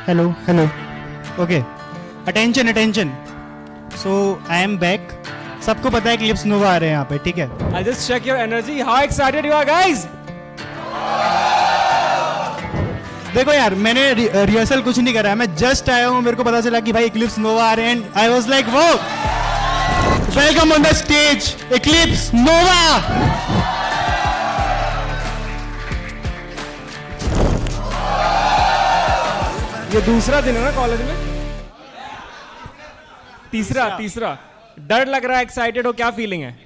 Hello, hello. Okay. Attention, attention. So I am back. सबको पता है क्लिप्स नोवा आ रहे हैं यहाँ पे, ठीक है? I'll just check your energy. How excited you are, guys? देखो यार, मैंने रिहर्सल कुछ नहीं करा है, मैं जस्ट आया हूँ, मेरे को पता चला कि भाई इक्लिप्स नोवा आ रहे हैं, आई वाज लाइक वो welcome on the stage Eclipse Nova. ये दूसरा दिन है ना कॉलेज में? तीसरा। डर लग रहा है, एक्साइटेड हो? क्या फीलिंग है?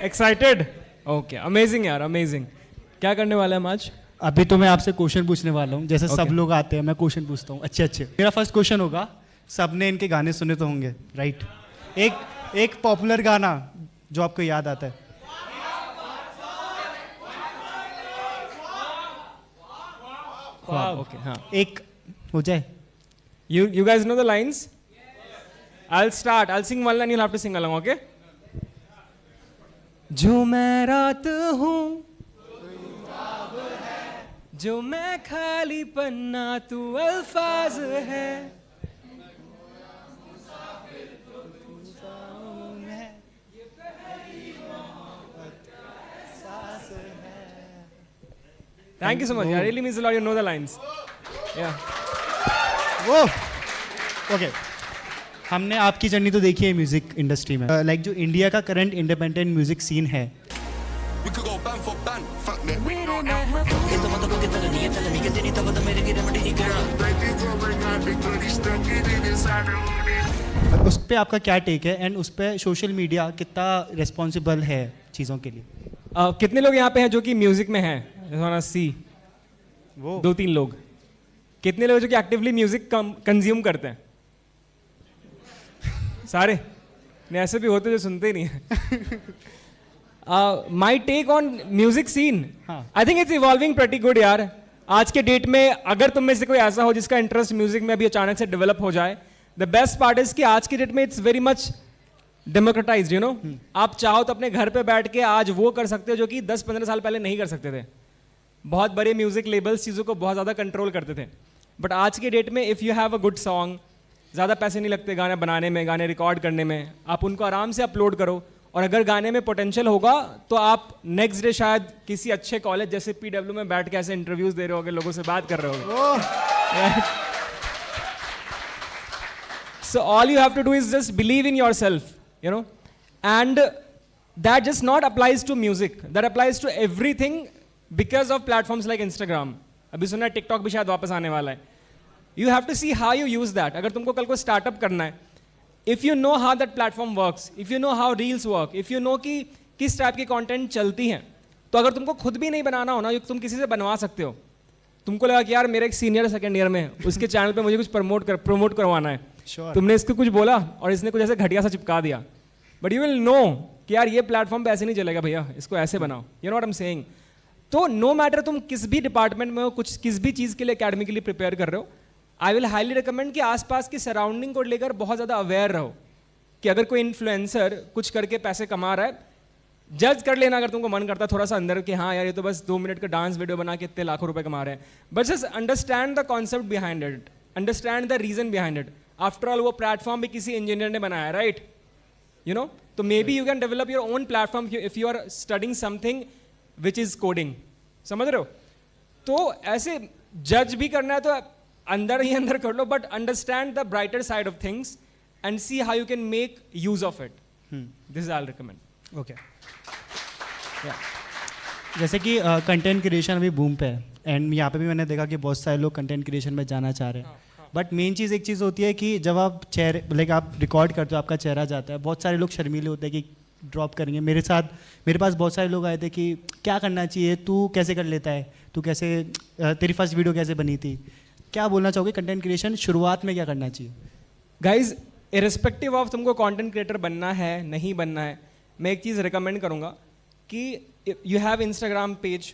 एक्साइटेड? ओके, अमेजिंग यार, अमेजिंग। क्या करने वाले हैं हम आज? अभी तो मैं आपसे क्वेश्चन पूछने वाला हूँ, जैसे सब लोग आते हैं मैं क्वेश्चन पूछता हूँ अच्छे। मेरा फर्स्ट क्वेश्चन होगा, सबने इनके गाने सुने तो होंगे, राइट? एक पॉपुलर गाना जो आपको याद आता है। ओके, हाँ, एक हो जाए। You guys know the lines? I'll start. I'll sing one line. You'll have to sing along, okay? जो मैं रात हूँ, जो मैं खाली पन्ना तू अल्फाज है। Thank you so much. Yeah, really means a lot. You know the lines. Yeah. वो ओके, हमने आपकी जर्नी तो देखी है म्यूजिक इंडस्ट्री में, लाइक जो इंडिया का करंट इंडिपेंडेंट म्यूजिक सीन है। We could go band for band, fuck that. We don't know. उस पे आपका क्या टेक है एंड उस पे सोशल मीडिया कितना रिस्पॉन्सिबल है चीज़ों के लिए? कितने लोग यहाँ पे हैं जो कि म्यूजिक में हैं? सी वो 2-3 लोग। कितने लोग जो कि एक्टिवली म्यूजिक कंज्यूम करते हैं? सारे? नहीं, ऐसे भी होते जो सुनते ही नहीं है। My take on music scene, I think it's evolving pretty good यार। आज के डेट में अगर तुम में से कोई ऐसा हो जिसका इंटरेस्ट म्यूजिक में अभी अचानक से डेवलप हो जाए, द बेस्ट पार्ट इज कि आज की डेट में it's very much democratised, you know. आप चाहो तो अपने घर पे बैठ के आज वो कर सकते हो जो कि 10-15 साल पहले नहीं कर सकते थे। बहुत बड़े म्यूजिक लेबल्स चीज़ों को बहुत ज़्यादा कंट्रोल करते थे, बट आज के डेट में if you have a good song, ज़्यादा पैसे नहीं लगते गाने बनाने में, गाने रिकॉर्ड करने में, आप उनको आराम से अपलोड करो, और अगर गाने में पोटेंशियल होगा तो आप नेक्स्ट डे शायद किसी अच्छे कॉलेज जैसे PW में बैठ के ऐसे इंटरव्यूज दे रहे होगे, लोगों से बात कर रहे होगे। So all you have to do is just believe in yourself, you know, and that just not applies to music, that applies to everything because of platforms like Instagram. अभी सुना है TikTok भी शायद वापस आने वाला है। You have to see how you use that. अगर तुमको कल को स्टार्टअप करना है, if you know how that platform works, if you know how reels work, if you know कि किस टाइप की कंटेंट चलती हैं, तो अगर तुमको खुद भी नहीं बनाना हो ना, तुम किसी से बनवा सकते हो। तुमको लगा कि यार मेरा एक सीनियर सेकंड ईयर में, उसके चैनल पे मुझे कुछ प्रमोट करवाना है, तुमने इसको कुछ बोला और इसने कुछ ऐसे घटिया सा चिपका दिया, बट यू विल नो कि यार ये प्लेटफॉर्म पे ऐसे नहीं चलेगा भैया, इसको ऐसे बनाओ। You know what I am saying? तो नो मैटर तुम किस भी डिपार्टमेंट में हो, कुछ किस भी चीज़ के लिए एकेडमिकली प्रिपेयर कर रहे हो, आई विल हाईली रिकमेंड कि आसपास की सराउंडिंग को लेकर बहुत ज़्यादा अवेयर रहो कि अगर कोई इन्फ्लुएंसर कुछ करके पैसे कमा रहा है, जज कर लेना अगर तुमको मन करता है थोड़ा सा अंदर कि हाँ यार ये तो बस 2 मिनट का डांस वीडियो बना के इतने लाखों रुपए कमा रहे हैं, but just understand the concept behind it, understand the reason behind it. After all वो प्लेटफॉर्म भी किसी इंजीनियर ने बनाया है, राइट? यू नो, तो may be you can develop your own platform if you are studying something which is coding. समझ रहे हो? तो ऐसे जज भी करना है तो अंदर ही अंदर कर लो, but understand the brighter side of things and see how you can make use of it. This is I recommend. Okay, जैसे कि कंटेंट क्रिएशन अभी बूम पे है एंड यहाँ पे भी मैंने देखा कि बहुत सारे लोग कंटेंट क्रिएशन में जाना चाह रहे हैं, बट मेन चीज़ एक चीज़ होती है कि जब आप चेहरे लाइक आप रिकॉर्ड करते हो, आपका चेहरा जाता है, बहुत सारे लोग शर्मीले होते हैं कि ड्रॉप करेंगे। मेरे पास बहुत सारे लोग आए थे कि क्या करना चाहिए, तू कैसे कर लेता है, तू कैसे, तेरी फर्स्ट वीडियो कैसे बनी थी, क्या बोलना चाहोगे कंटेंट क्रिएशन शुरुआत में क्या करना चाहिए? गाइज, इरिस्पेक्टिव ऑफ तुमको कंटेंट क्रिएटर बनना है नहीं बनना है, मैं एक चीज़ रिकमेंड करूँगा कि यू हैव इंस्टाग्राम पेज,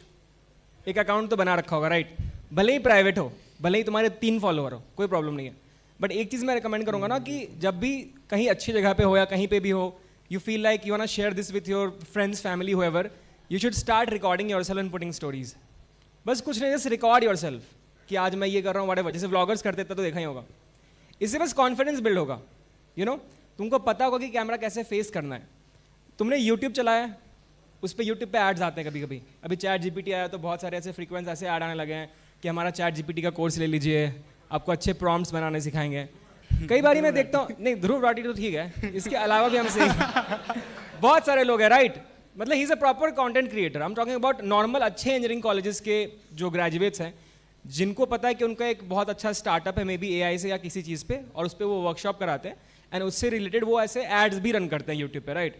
एक अकाउंट तो बना रखा होगा, राइट? भले ही प्राइवेट हो, भले ही तुम्हारे 3 फॉलोअर हो, कोई प्रॉब्लम नहीं है, बट एक चीज़ मैं रिकमेंड करूँगा ना कि जब भी कहीं अच्छी जगह पे हो या कहीं पे भी हो, you feel like you want to share this with your friends, family, whoever, you should start recording yourself and putting stories. बस कुछ नहीं, just record yourself. कि आज मैं ये कर रहा हूँ whatever, जैसे व्लॉगर्स करते थे तो देखा ही होगा। इससे बस कॉन्फिडेंस बिल्ड होगा, तुमको पता होगा कि कैमरा कैसे फेस करना है। तुमने यूट्यूब चलाया है, उस पर यूट्यूब पे एड्स आते हैं कभी कभी। अभी चैट जीपीटी आया तो बहुत सारे ऐसे फ्रीक्वेंस ऐसे ऐड आने लगे हैं कि हमारा चैट जीपीटी का कोर्स ले लीजिए, आपको अच्छे प्रॉम्प्ट्स बनाने सिखाएंगे। कई बार मैं देखता हूँ, नहीं ध्रुव राठी तो ठीक है, इसके अलावा भी हमसे बहुत सारे लोग हैं, राइट? मतलब he is a proper content creator. I am talking about normal अच्छे इंजीनियरिंग कॉलेजेस के जो ग्रेजुएट्स हैं, जिनको पता है कि उनका एक बहुत अच्छा स्टार्टअप है मे बी एआई से या किसी चीज़ पे, और उस पर वो वर्कशॉप कराते हैं एंड उससे रिलेटेड वो ऐसे एड्स भी रन करते हैं यूट्यूब पे, राइट?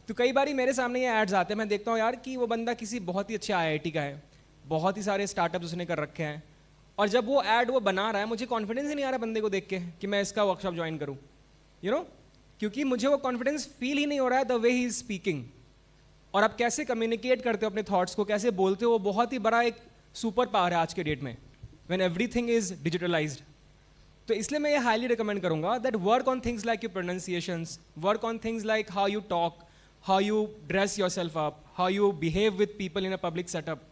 तो कई बार मेरे सामने ये एड्स आते हैं, मैं देखता हूँ यार कि वो बंदा किसी बहुत ही अच्छे आईआईटी का है, बहुत ही सारे स्टार्टअप्स उसने कर रखे हैं, और जब वो ऐड वो बना रहा है मुझे कॉन्फिडेंस ही नहीं आ रहा बंदे को देख के कि मैं इसका वर्कशॉप ज्वाइन करूँ, क्योंकि मुझे वो कॉन्फिडेंस फील ही नहीं हो रहा है the way he is speaking. और आप कैसे कम्युनिकेट करते हो अपने थॉट्स को, कैसे बोलते हो, वो बहुत ही बड़ा एक सुपर पावर है आज के डेट में, व्हेन एवरीथिंग इज डिजिटलाइज्ड। तो इसलिए मैं ये हाईली रिकमेंड करूंगा that work on things like your pronunciations, work on things like how you talk, how you dress yourself up, how you behave with people in a public setup.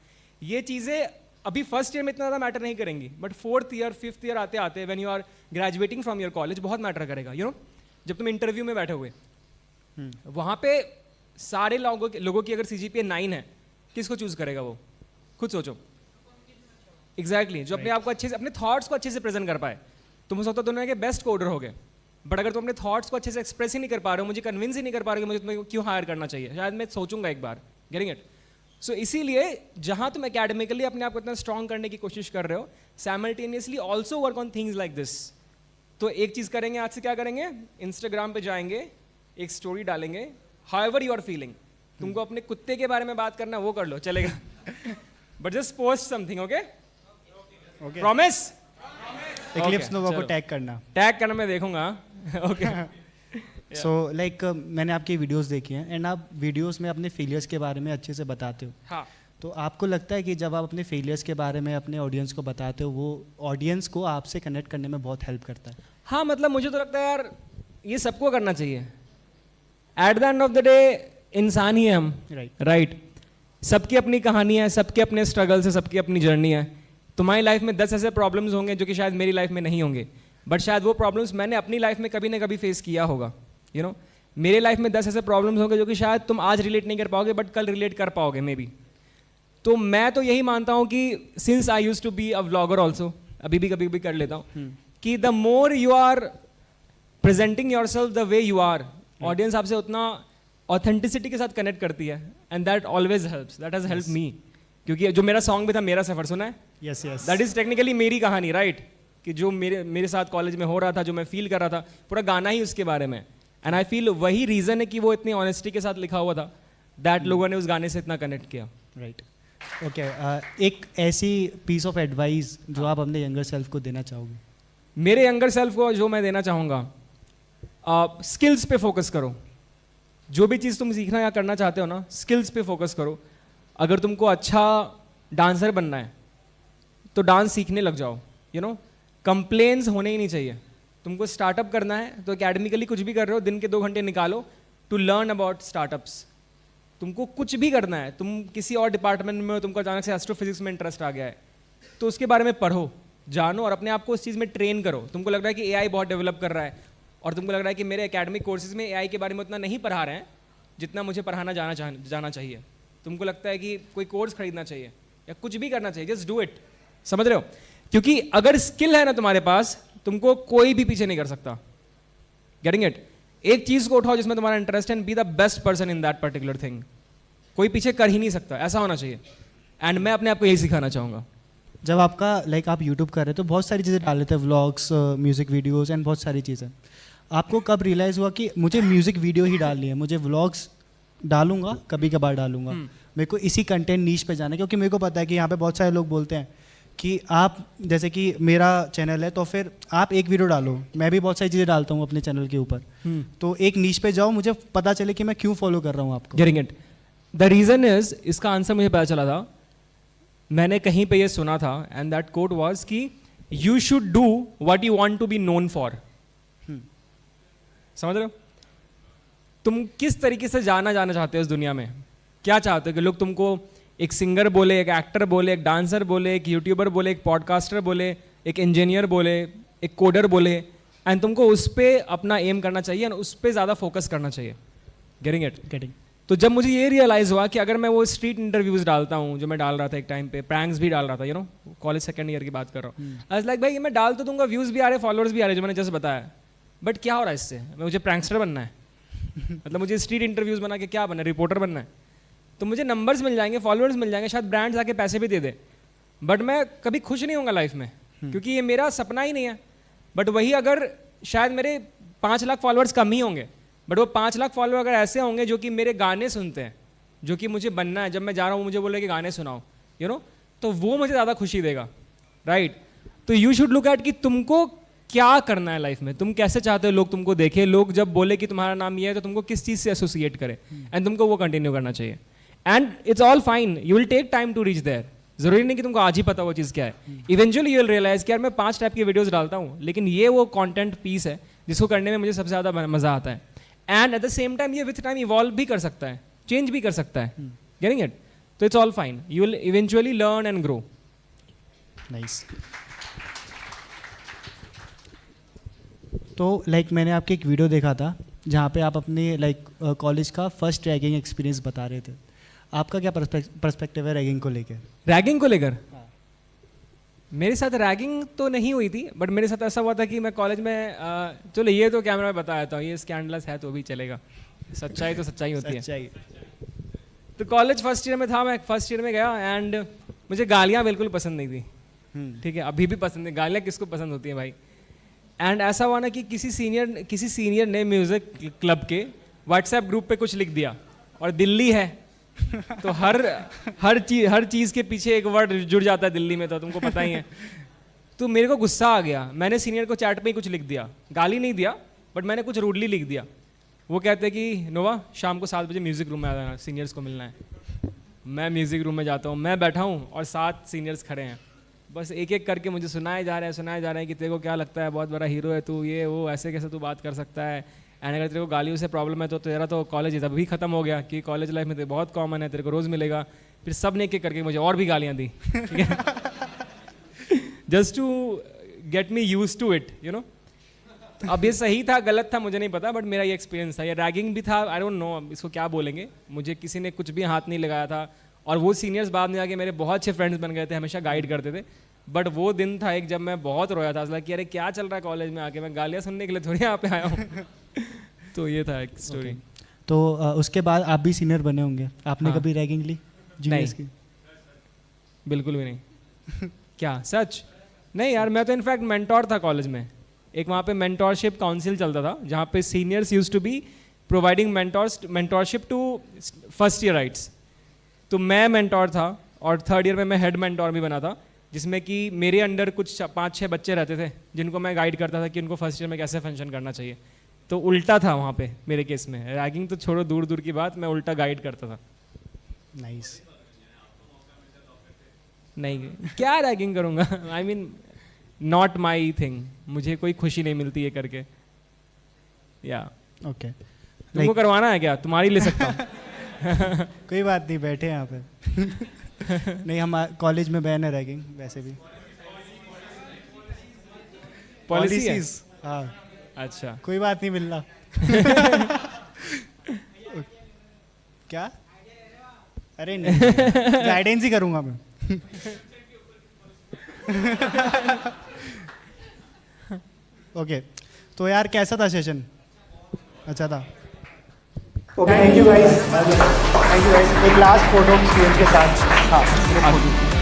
ये चीज़ें अभी first year में इतना ज़्यादा matter नहीं करेंगी, but fourth year fifth year आते आते when you are graduating from your college बहुत मैटर करेगा। जब तुम इंटरव्यू में बैठे हुए वहाँ पे सारे लोगों की अगर CGPA 9 है, किसको चूज करेगा वो? खुद सोचो। एग्जैक्टली जो अपने आप को अच्छे से, अपने थॉट्स को अच्छे से प्रेजेंट कर पाए। तुम हो सकता है दुनिया के बेस्ट कोडर हो गए, बट अगर तुम अपने थॉट्स को अच्छे से एक्सप्रेस ही नहीं कर पा रहे हो, मुझे कन्विंस ही नहीं कर पा रहे हो कि मुझे तुम्हें क्यों हायर करना चाहिए, शायद मैं सोचूंगा एक बार। Getting it? सो इसीलिए जहां तुम एकेडमिकली अपने आप को इतना स्ट्रॉन्ग करने की कोशिश कर रहे हो, simultaneously also work on things like this. तो एक चीज़ करेंगे आज से, क्या करेंगे? इंस्टाग्राम पे जाएंगे, एक स्टोरी डालेंगे, हाउएवर यू आर फीलिंग। तुमको अपने कुत्ते के बारे में बात करना वो कर लो, चलेगा, but just post something, okay? Promise? Eclipse Nova को टैग करना मैं देखूंगा। ओके। सो लाइक मैंने आपकी वीडियोस देखी हैं एंड आप वीडियोस में अपने फेलियर्स के बारे में अच्छे से बताते हो। हाँ। तो आपको लगता है कि जब आप अपने फेलियर्स के बारे में अपने ऑडियंस को बताते हो, वो ऑडियंस को आपसे कनेक्ट करने में बहुत हेल्प करता है? हाँ, मतलब मुझे तो लगता है यार ये सबको करना चाहिए। At the end of the day इंसान ही है हम, राइट? सबकी अपनी कहानी है, सबके अपने स्ट्रगल्स है, सबकी अपनी जर्नी है। तुम्हारी लाइफ में 10 ऐसे प्रॉब्लम्स होंगे जो कि शायद मेरी लाइफ में नहीं होंगे, बट शायद वो प्रॉब्लम्स मैंने अपनी लाइफ में कभी ना कभी फेस किया होगा। मेरे लाइफ में 10 ऐसे प्रॉब्लम्स होंगे जो कि शायद तुम आज रिलेट नहीं कर पाओगे, बट कल रिलेट कर पाओगे मे बी। तो मैं तो यही मानता हूँ कि since I use to be a vlogger also, अभी भी कभी कर लेता हूँ, कि the more you are presenting your self the way you are, audience आपसे उतना ऑथेंटिसिटी के साथ कनेक्ट करती है, and that always helps. That has help me, क्योंकि जो मेरा सॉन्ग भी था मेरा सफर, सुना है? Yes yes. That is technically मेरी कहानी, राइट? कि जो मेरे साथ कॉलेज में हो रहा था, जो मैं फील कर रहा था, पूरा गाना ही उसके बारे में। एंड आई फील वही रीजन है कि वो इतनी ऑनेस्टी के साथ लिखा हुआ था, दैट लोगों ने उस गाने से इतना कनेक्ट किया। Right, okay. एक ऐसी पीस ऑफ एडवाइस जो आप अपने यंगर सेल्फ को देना चाहोगे? मेरे यंगर सेल्फ को जो मैं देना चाहूँगा, स्किल्स पे फोकस करो। जो भी चीज़ तुम सीखना या करना चाहते हो ना, स्किल्स पे फोकस करो। अगर तुमको अच्छा डांसर बनना है तो डांस सीखने लग जाओ। कंप्लेन्स होने ही नहीं चाहिए। तुमको स्टार्टअप करना है तो एकेडमिकली कुछ भी कर रहे हो, दिन के 2 घंटे निकालो टू लर्न अबाउट स्टार्टअप्स। तुमको कुछ भी करना है, तुम किसी और डिपार्टमेंट में हो, तुमको अचानक से एस्ट्रोफिजिक्स में इंटरेस्ट आ गया है, तो उसके बारे में पढ़ो, जानो और अपने आप को उस चीज़ में ट्रेन करो। तुमको लग रहा है कि एआई बहुत डेवलप कर रहा है और तुमको लग रहा है कि मेरे एकेडमिक कोर्सेज में एआई के बारे में उतना नहीं पढ़ा रहे हैं जितना मुझे पढ़ाना जाना चाहिए। तुमको लगता है कि कोई कोर्स खरीदना चाहिए या कुछ भी करना चाहिए, जस्ट डू इट। समझ रहे हो? क्योंकि अगर स्किल है ना तुम्हारे पास, तुमको कोई भी पीछे नहीं कर सकता। Getting it? एक चीज़ को उठाओ जिसमें तुम्हारा इंटरेस्ट है, and be the best person in that particular thing. कोई पीछे कर ही नहीं सकता, ऐसा होना चाहिए। एंड मैं अपने आप को यही सिखाना चाहूँगा। जब आपका आप यूट्यूब कर रहे हो तो बहुत सारी चीज़ें डाल लेते हैं, व्लॉग्स, म्यूज़िक वीडियोज़ एंड बहुत सारी चीज़ें। आपको कब रियलाइज़ हुआ कि मुझे म्यूज़िक वीडियो ही डालनी है, मुझे व्लॉग्स डालूंगा, कभी कभार डालूंगा, मेरे को इसी कंटेंट नीश पे जाना है? क्योंकि मेरे को पता है कि यहाँ पे बहुत सारे लोग बोलते हैं कि आप, जैसे कि मेरा चैनल है तो फिर आप एक वीडियो डालो, मैं भी बहुत सारी चीज़ें डालता हूँ अपने चैनल के ऊपर, तो एक नीश पे जाओ, मुझे पता चले कि मैं क्यों फॉलो कर रहा हूँ आपको। Getting it? The reason is, इसका आंसर मुझे पता चला था, मैंने कहीं पे ये सुना था, एंड दैट कोट वाज कि you should do what you want to be known for. समझ रहे हो? तुम किस तरीके से जाना चाहते हो इस दुनिया में? क्या चाहते हो कि लोग तुमको एक सिंगर बोले, एक एक्टर बोले, एक डांसर बोले, एक यूट्यूबर बोले, एक पॉडकास्टर बोले, एक इंजीनियर बोले, एक कोडर बोले, एंड तुमको उस पर अपना एम करना चाहिए एंड उस पर ज़्यादा फोकस करना चाहिए. Getting it? गेटिंग. तो जब मुझे ये रियलाइज़ हुआ कि अगर मैं वो स्ट्रीट इंटरव्यूज़ डालता हूँ जो मैं डाल रहा था एक टाइम पे, प्रैंक्स भी डाल रहा था, you know, college second year की बात कर रहा हूँ, आई वाज लाइक भाई ये मैं डाल तो दूंगा, व्यूज़ भी आ रहे, फॉलोअर्स भी आ रहे, जो मैंने जस्ट बताया, बट क्या हो रहा है इससे? मुझे प्रैंकस्टर बनना है मतलब मुझे स्ट्रीट इंटरव्यूज़ बना के क्या बनना है? रिपोर्टर बनना है. तो मुझे नंबर्स मिल जाएंगे, फॉलोअर्स मिल जाएंगे, शायद ब्रांड्स आके पैसे भी दे दे, बट मैं कभी खुश नहीं होऊंगा लाइफ में, क्योंकि ये मेरा सपना ही नहीं है. बट वही अगर शायद मेरे 5 लाख फॉलोअर्स कम ही होंगे, बट वो 5 लाख फॉलोअर अगर ऐसे होंगे जो कि मेरे गाने सुनते हैं, जो कि मुझे बनना है, जब मैं जा रहा हूँ मुझे बोले कि गाने सुनाओ, यू नो, तो वो मुझे ज़्यादा खुशी देगा, राइट? तो यू शुड लुक एट कि तुमको क्या करना है लाइफ में, तुम कैसे चाहते हो लोग तुमको देखें, लोग जब बोले कि तुम्हारा नाम ये है तो तुमको किस चीज़ से एसोसिएट करें, एंड तुमको वो कंटिन्यू करना चाहिए. And it's all fine, you will take time to reach there. जरूरी नहीं कि तुमको आज ही पता वो चीज़ क्या है. इवेंचुअली यू विल रियलाइज कि यार मैं 5 टाइप की वीडियोस डालता हूँ, लेकिन ये वो कंटेंट पीस है जिसको करने में मुझे सबसे ज़्यादा मज़ा आता है. And at the same time ये विथ टाइम इवॉल्व भी कर सकता है, चेंज भी कर सकता है. Getting it? तो it's all fine, you will eventually learn and grow. Nice. तो लाइक मैंने आपकी एक वीडियो देखा था जहाँ पे आप अपने लाइक कॉलेज का फर्स्ट रैगिंग एक्सपीरियंस बता रहे थे. आपका क्या पर्सपेक्टिव है रैगिंग को लेकर? रैगिंग को लेकर मेरे साथ रैगिंग तो नहीं हुई थी, बट मेरे साथ ऐसा हुआ था कि मैं कॉलेज में चलो ये तो कैमरा में बताया था, ये स्कैंडलस है तो भी चलेगा, सच्चाई तो सच्चाई होती है. तो कॉलेज फर्स्ट ईयर में था, मैं फर्स्ट ईयर में गया एंड मुझे गालियाँ बिल्कुल पसंद नहीं थी. ठीक है, अभी भी पसंद नहीं, गालियाँ किसको पसंद होती हैं भाई. एंड ऐसा हुआ ना कि किसी सीनियर ने म्यूज़िक क्लब के व्हाट्सएप ग्रुप पे कुछ लिख दिया, और दिल्ली है तो हर चीज़ के पीछे एक वर्ड जुड़ जाता है दिल्ली में, तो तुमको पता ही है. तो मेरे को गुस्सा आ गया, मैंने सीनियर को चैट पे ही कुछ लिख दिया, गाली नहीं दिया बट मैंने कुछ रूडली लिख दिया. वो कहते हैं कि नोवा शाम को 7 बजे म्यूज़िक रूम में आ जाना, सीनियर्स को मिलना है. मैं म्यूज़िक रूम में जाता हूँ, मैं बैठा हूँ और 7 सीनियर्स खड़े हैं, बस एक एक करके मुझे सुनाए जा रहे हैं कि तेरे को क्या लगता है, बहुत बड़ा हीरो है तू, ये वो, ऐसे कैसे तू बात कर सकता है, एंड अगर तेरे को गालियों से प्रॉब्लम है तो तेरा तो कॉलेज तभी खत्म हो गया, कि कॉलेज लाइफ में तो बहुत कॉमन है, तेरे को रोज़ मिलेगा. फिर सब ने एक एक करके मुझे और भी गालियाँ दी, ठीक है, just to get me use to it, you know. अब ये सही था गलत था मुझे नहीं पता, बट मेरा ये एक्सपीरियंस था. ये रैगिंग भी था, आई डोंट नो इसको क्या बोलेंगे, मुझे किसी ने कुछ भी हाथ नहीं लगाया था, और वो सीनियर्स बाद में आके मेरे बहुत अच्छे फ्रेंड्स बन गए थे, हमेशा गाइड करते थे. बट वो दिन था एक जब मैं बहुत रोया था, कि अरे क्या चल रहा है कॉलेज में आके, मैं गालियाँ सुनने के लिए थोड़ी यहाँ पे आया हूँ. तो ये था एक स्टोरी. तो उसके बाद आप भी सीनियर बने होंगे, आपने कभी रैगिंग ली जूनियर्स की? बिल्कुल भी नहीं. क्या सच? नहीं यार, मैं तो इनफैक्ट मेंटोर था कॉलेज में. एक वहाँ पे मेंटोरशिप काउंसिल चलता था जहाँ पे seniors used to be providing mentorship to first year rights. तो मैं मेंटोर था, और थर्ड ईयर में मैं हेड मेंटोर भी बना था, जिसमें कि मेरे अंडर कुछ 5-6 बच्चे रहते थे जिनको मैं गाइड करता था कि उनको फर्स्ट ईयर में कैसे फंक्शन करना चाहिए. तो उल्टा था वहाँ पे मेरे केस में, रैगिंग तो छोड़ो दूर दूर की बात, मैं उल्टा गाइड करता था. नाइस. नहीं, क्या रैगिंग करूँगा, I mean not my thing, मुझे कोई खुशी नहीं मिलती ये करके. या ओके, तुमको करवाना है क्या? तुम्हारी ले सकता हूँ. कोई बात नहीं, बैठे यहाँ पे. नहीं, हम कॉलेज में बैन है रैगिंग वैसे भी. पॉलिसीज? हाँ. अच्छा, कोई बात नहीं, मिलना. क्या? अरे नहीं, गाइडेंस ही करूँगा मैं. ओके, तो यार कैसा था सेशन? अच्छा था. Okay, thank you guys. एक लास्ट फोटो स्टूडेंट के साथ. हाँ.